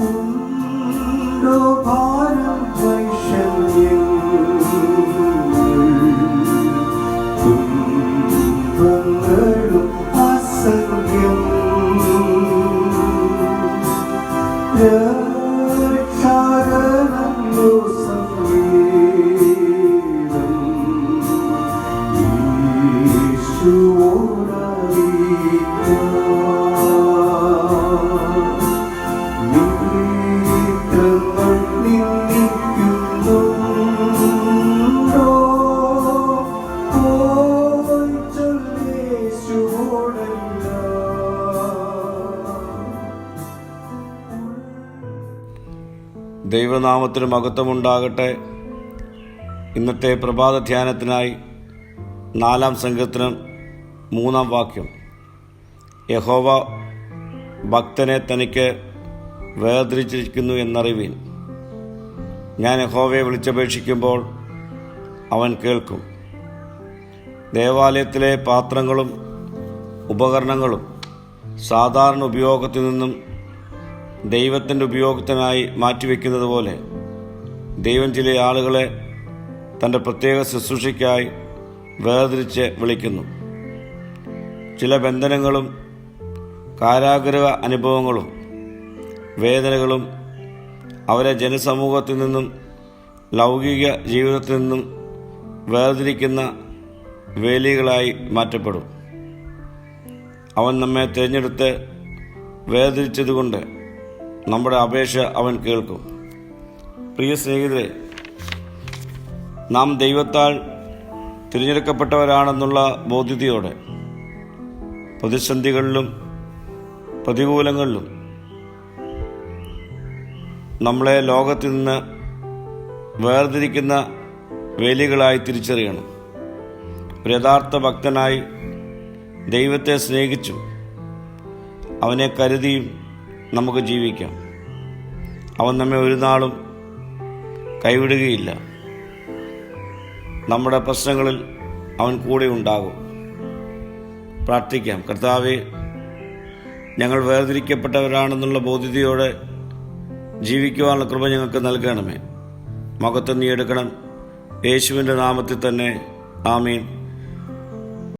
ഉണ്ടോ ഭാരം വൈഷമ്യം തുമ്പങ്ങളും അസംഖ്യം രക്ഷാകരമല്ലോ സംഗീതം ദൈവനാമത്തിന് മഹത്വമുണ്ടാകട്ടെ. ഇന്നത്തെ പ്രഭാത ധ്യാനത്തിനായി 4-ാം സങ്കീർത്തനം 3-ാം വാക്യം. യഹോവ ഭക്തനെ തനിക്ക് വേർതിരിച്ചിരിക്കുന്നു എന്നറിവീൻ. ഞാൻ യഹോവയെ വിളിച്ചപേക്ഷിക്കുമ്പോൾ അവൻ കേൾക്കും. ദേവാലയത്തിലെ പാത്രങ്ങളും ഉപകരണങ്ങളും സാധാരണ ഉപയോഗത്തിൽ നിന്നും ദൈവത്തിൻ്റെ ഉപയോഗത്തിനായി മാറ്റിവെക്കുന്നത് പോലെ ദൈവം ചില ആളുകളെ തൻ്റെ പ്രത്യേക ശുശ്രൂഷയ്ക്കായി വേർതിരിച്ച് വിളിക്കുന്നു. ചില ബന്ധനങ്ങളും കാരാഗൃഹ അനുഭവങ്ങളും വേദനകളും അവരെ ജനസമൂഹത്തിൽ നിന്നും ലൗകിക ജീവിതത്തിൽ നിന്നും വേർതിരിക്കുന്ന വേലികളായി മാറ്റപ്പെടും. അവൻ നമ്മെ തിരഞ്ഞെടുത്ത് വേർതിരിച്ചതുകൊണ്ട് നമ്മുടെ അപേക്ഷ അവൻ കേൾക്കും. പ്രിയ സ്നേഹിതരെ, നാം ദൈവത്താൽ തിരഞ്ഞെടുക്കപ്പെട്ടവരാണെന്നുള്ള ബോധ്യതയോടെ പ്രതിസന്ധികളിലും പ്രതികൂലങ്ങളിലും നമ്മളെ ലോകത്തിൽ നിന്ന് വേർതിരിക്കുന്ന വേലികളായി തിരിച്ചറിയണം. ഒരു യഥാർത്ഥ ഭക്തനായി ദൈവത്തെ സ്നേഹിച്ചും അവനെ കരുതിയും നമുക്ക് ജീവിക്കാം. അവൻ നമ്മെ ഒരു നാളും കൈവിടുകയില്ല. നമ്മുടെ പ്രശ്നങ്ങളിൽ അവൻ കൂടെ ഉണ്ടാകും. പ്രാർത്ഥിക്കാം. കർത്താവേ, ഞങ്ങൾ വേർതിരിക്കപ്പെട്ടവരാണെന്നുള്ള ബോധ്യതയോടെ ജീവിക്കുവാനുള്ള കൃപ ഞങ്ങൾക്ക് നൽകണമേ. മഹത്വം നീ എടുക്കണം. യേശുവിൻ്റെ നാമത്തിൽ തന്നെ. ആമീൻ.